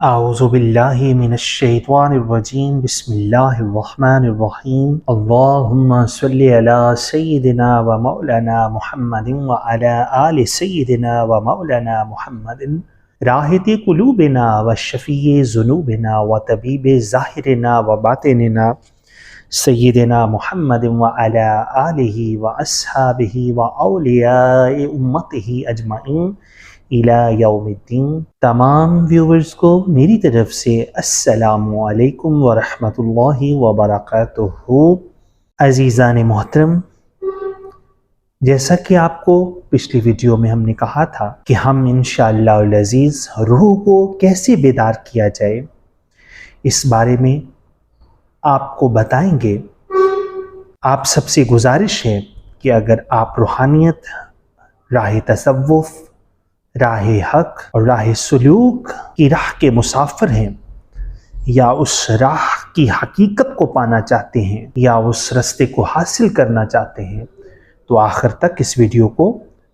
اعوذ باللہ من الشیطان الرجیم بسم اللہ الرحمن الرحیم اللہم صلی علی سیدنا و مولانا محمد وعلی آل سیدنا و مولانا محمد راحت قلوبنا و شفیع ذنوبنا و طبیب ظاہرنا و باطننا سیدنا محمد وعلی آلہ و اصحابہ و اولیاء امتہ اجمعین الی یوم الدین۔ تمام ویورز کو میری طرف سے السلام علیکم ورحمۃ اللہ وبرکاتہ۔ عزیزان محترم، جیسا کہ آپ کو پچھلی ویڈیو میں ہم نے کہا تھا کہ ہم انشاءاللہ العزیز روح کو کیسے بیدار کیا جائے، اس بارے میں آپ کو بتائیں گے۔ آپ سب سے گزارش ہے کہ اگر آپ روحانیت، راہ تصوف، راہ حق اور راہ سلوک کی راہ کے مسافر ہیں، یا اس راہ کی حقیقت کو پانا چاہتے ہیں، یا اس راستے کو حاصل کرنا چاہتے ہیں، تو آخر تک اس ویڈیو کو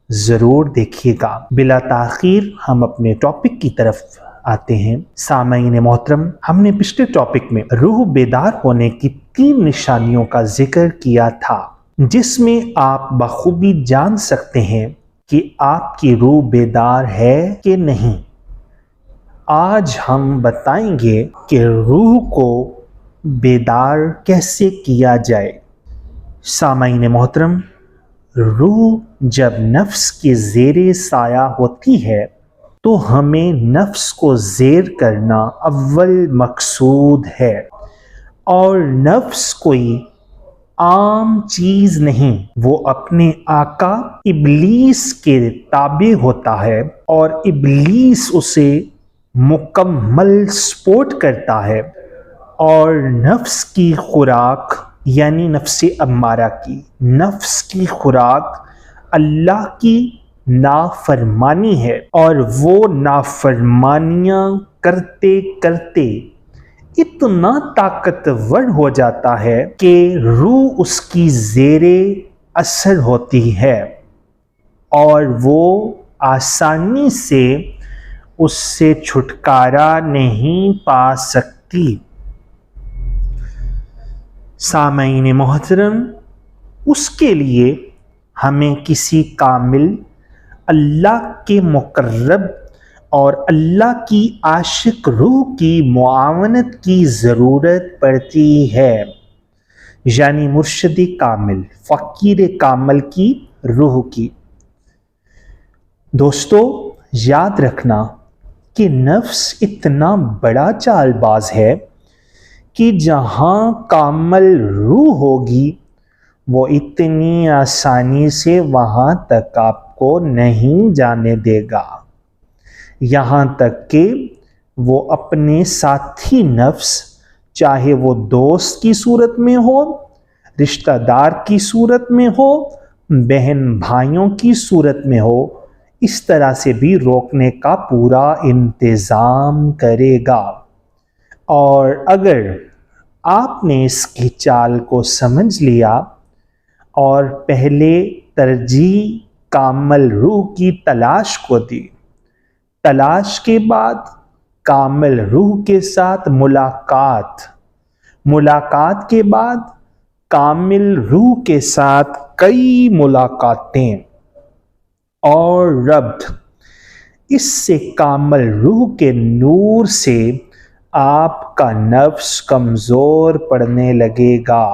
ضرور دیکھیے گا۔ بلا تاخیر ہم اپنے ٹاپک کی طرف آتے ہیں۔ سامعین محترم، ہم نے پچھلے ٹاپک میں روح بیدار ہونے کی 3 نشانیوں کا ذکر کیا تھا، جس میں آپ بخوبی جان سکتے ہیں کہ آپ کی روح بیدار ہے کہ نہیں۔ آج ہم بتائیں گے کہ روح کو بیدار کیسے کیا جائے۔ سامعین محترم، روح جب نفس کے زیر سایہ ہوتی ہے تو ہمیں نفس کو زیر کرنا اول مقصود ہے، اور نفس کوئی عام چیز نہیں، وہ اپنے آقا ابلیس کے تابع ہوتا ہے، اور ابلیس اسے مکمل سپورٹ کرتا ہے، اور نفس کی خوراک یعنی نفس امارہ کی، نفس کی خوراک اللہ کی نافرمانی ہے، اور وہ نافرمانیاں کرتے کرتے اتنا طاقتور ہو جاتا ہے کہ روح اس کی زیر اثر ہوتی ہے، اور وہ آسانی سے اس سے چھٹکارا نہیں پا سکتی۔ سامعین محترم، اس کے لیے ہمیں کسی کامل، اللہ کے مقرب اور اللہ کی عاشق روح کی معاونت کی ضرورت پڑتی ہے، یعنی مرشد کامل، فقیر کامل کی روح کی۔ دوستو، یاد رکھنا کہ نفس اتنا بڑا چال باز ہے کہ جہاں کامل روح ہوگی وہ اتنی آسانی سے وہاں تک آپ کو نہیں جانے دے گا، یہاں تک کہ وہ اپنے ساتھی نفس، چاہے وہ دوست کی صورت میں ہو، رشتہ دار کی صورت میں ہو، بہن بھائیوں کی صورت میں ہو، اس طرح سے بھی روکنے کا پورا انتظام کرے گا۔ اور اگر آپ نے اس کی چال کو سمجھ لیا اور پہلے ترجیح کامل روح کی تلاش کو دی، تلاش کے بعد کامل روح کے ساتھ ملاقات، ملاقات کے بعد کامل روح کے ساتھ کئی ملاقاتیں اور ربط، اس سے کامل روح کے نور سے آپ کا نفس کمزور پڑنے لگے گا،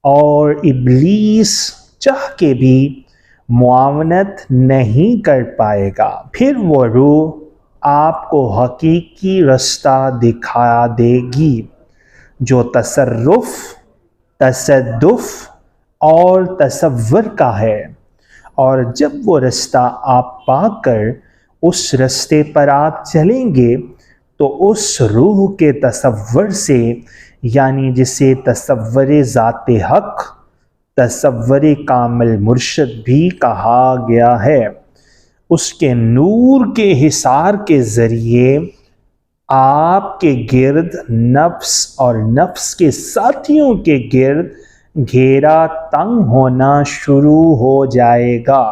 اور ابلیس چاہ کے بھی معاونت نہیں کر پائے گا۔ پھر وہ روح آپ کو حقیقی راستہ دکھا دے گی، جو تصرف، تصدف اور تصور کا ہے، اور جب وہ راستہ آپ پا کر اس راستے پر آپ چلیں گے تو اس روح کے تصور سے، یعنی جسے تصور ذات حق، تصور کامل مرشد بھی کہا گیا ہے، اس کے نور کے حصار کے ذریعے آپ کے گرد نفس اور نفس کے ساتھیوں کے گرد گھیرا تنگ ہونا شروع ہو جائے گا،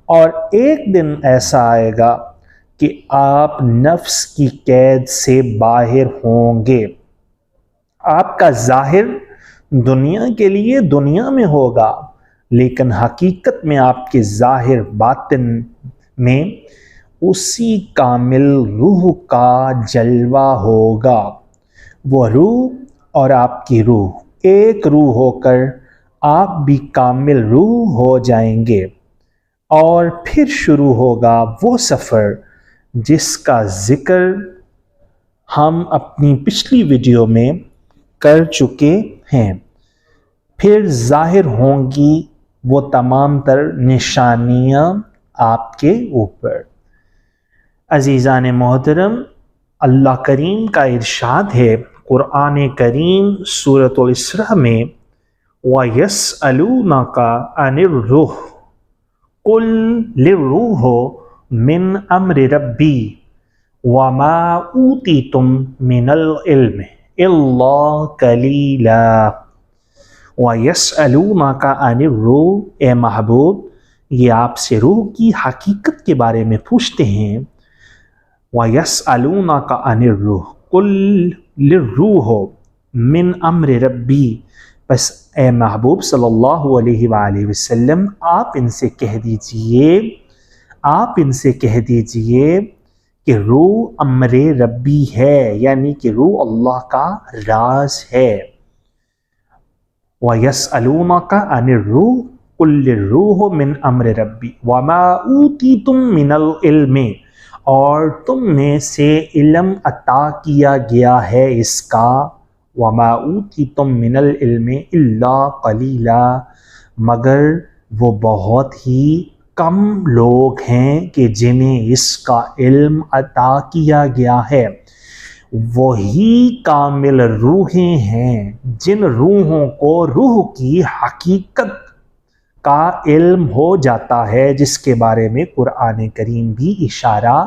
اور ایک دن ایسا آئے گا کہ آپ نفس کی قید سے باہر ہوں گے۔ آپ کا ظاہر دنیا کے لیے دنیا میں ہوگا، لیکن حقیقت میں آپ کے ظاہر باطن میں اسی کامل روح کا جلوہ ہوگا۔ وہ روح اور آپ کی روح ایک روح ہو کر آپ بھی کامل روح ہو جائیں گے، اور پھر شروع ہوگا وہ سفر جس کا ذکر ہم اپنی پچھلی ویڈیو میں کر چکے ہیں۔ پھر ظاہر ہوں گی وہ تمام تر نشانیاں آپ کے اوپر۔ عزیزان محترم، اللہ کریم کا ارشاد ہے قرآن کریم سورۃ الاسراء میں، وَيَسْأَلُونَكَ عَنِ الرُّوحِ قُلْ الرُّوحُ مِنْ أَمْرِ رَبِّي وَمَا أُوتِيتُم مِّنَ الْعِلْمِ إِلَّا قَلِيلًا۔ وَيَسْأَلُونَكَ عَنِ الرُّوحِ، اے محبوب یہ آپ سے روح کی حقیقت کے بارے میں پوچھتے ہیں۔ وَيَسْأَلُونَكَ عَنِ الرُّوحِ قُلْ الرُّوحُ مِنْ أَمْرِ رَبِّي، بس اے محبوب صلی اللہ علیہ وآلہ وسلم آپ ان سے کہہ دیجئے کہ روح امر ربی ہے، یعنی کہ روح اللہ کا راز ہے۔ وَيَسْأَلُونَكَ عَنِ الرُّوحِ قُلِ الرُّوحُ مِنْ أَمْرِ رَبِّي وَمَا أُوتِيتُم مِّنَ الْعِلْمِ، اور تم میں سے علم عطا کیا گیا ہے اس کا، وَمَا أُوتِيتُم مِّنَ الْعِلْمِ إِلَّا قَلِيلًا، مگر وہ بہت ہی کم لوگ ہیں کہ جنہیں اس کا علم عطا کیا گیا ہے۔ وہی کامل روحیں ہیں جن روحوں کو روح کی حقیقت کا علم ہو جاتا ہے، جس کے بارے میں قرآن کریم بھی اشارہ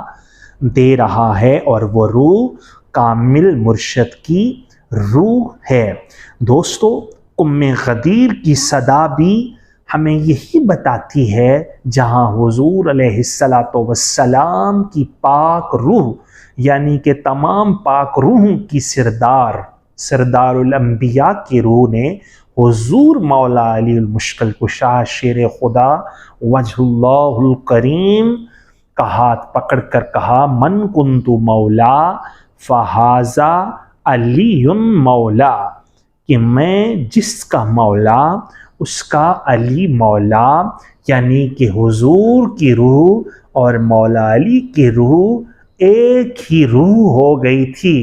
دے رہا ہے، اور وہ روح کامل مرشد کی روح ہے۔ دوستو، غدیر کی صدا بھی ہمیں یہی بتاتی ہے، جہاں حضور علیہ السلام کی پاک روح، یعنی کہ تمام پاک روحوں کی سردار الانبیاء کی روح نے حضور مولا علی المشکل کشا شیر خدا وجہ اللہ الکریم کا ہاتھ پکڑ کر کہا، من کنت مولا فہذا علی مولا، کہ میں جس کا مولا اس کا علی مولا، یعنی کہ حضور کی روح اور مولا علی کی روح ایک ہی روح ہو گئی تھی۔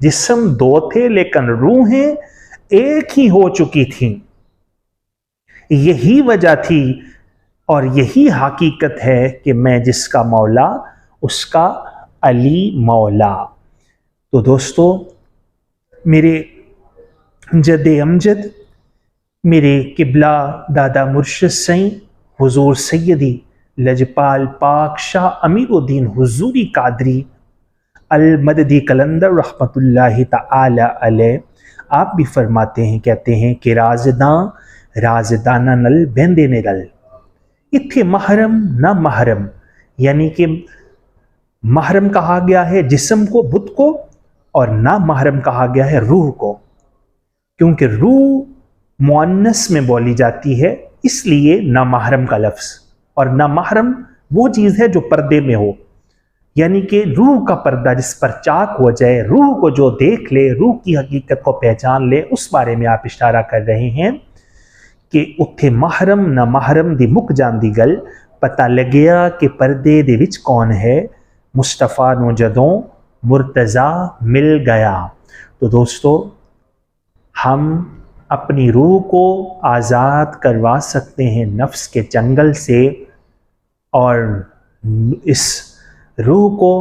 جسم دو تھے لیکن روحیں ایک ہی ہو چکی تھیں۔ یہی وجہ تھی اور یہی حقیقت ہے کہ میں جس کا مولا اس کا علی مولا۔ تو دوستو، میرے جد امجد، میرے قبلہ دادا مرشد سائیں حضور سیدی لجپال پاک شاہ امیر الدین حضوری قادری المددی قلندر رحمت اللہ تعالی علیہ، آپ بھی فرماتے ہیں، کہتے ہیں کہ رازدانہ نل بہندے نے رل، اتھے محرم نہ محرم، یعنی کہ محرم کہا گیا ہے جسم کو، بت کو، اور نہ محرم کہا گیا ہے روح کو، کیونکہ روح مؤنث میں بولی جاتی ہے، اس لیے نہ محرم کا لفظ، اور نہ محرم وہ چیز ہے جو پردے میں ہو، یعنی کہ روح کا پردہ جس پر چاک ہو جائے، روح کو جو دیکھ لے، روح کی حقیقت کو پہچان لے، اس بارے میں آپ اشارہ کر رہے ہیں کہ اتھے محرم نہ محرم دی مک جان دی گل، پتہ لگیا کہ پردے دے وچ کون ہے، مصطفیٰ نو جدوں مرتضیٰ مل گیا۔ تو دوستو، ہم اپنی روح کو آزاد کروا سکتے ہیں نفس کے چنگل سے، اور اس روح کو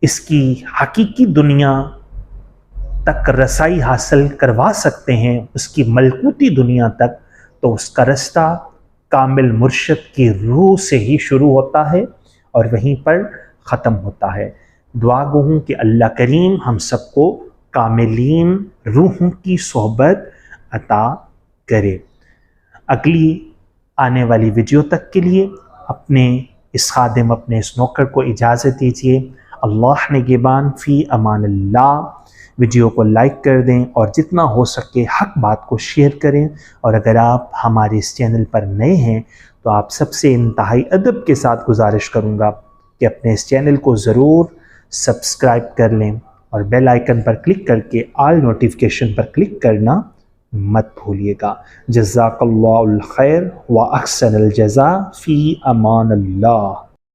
اس کی حقیقی دنیا تک رسائی حاصل کروا سکتے ہیں، اس کی ملکوتی دنیا تک۔ تو اس کا رستہ کامل مرشد کی روح سے ہی شروع ہوتا ہے اور وہیں پر ختم ہوتا ہے۔ دعا گو ہوں کہ اللہ کریم ہم سب کو کاملین روحوں کی صحبت عطا کرے۔ اگلی آنے والی ویڈیو تک کے لیے اپنے اس خادم اپنے اس نوکر کو اجازت دیجیے۔ اللہ نگہبان، فی امان اللہ۔ ویڈیو کو لائک کر دیں اور جتنا ہو سکے حق بات کو شیئر کریں، اور اگر آپ ہمارے اس چینل پر نئے ہیں تو آپ سب سے انتہائی ادب کے ساتھ گزارش کروں گا کہ اپنے اس چینل کو ضرور سبسکرائب کر لیں اور بیل آئیکن پر کلک کر کے آل نوٹیفیکیشن پر کلک کرنا مت بھولیے گا۔ جزاک اللہ الخیر و احسن الجزاء، فی امان اللہ۔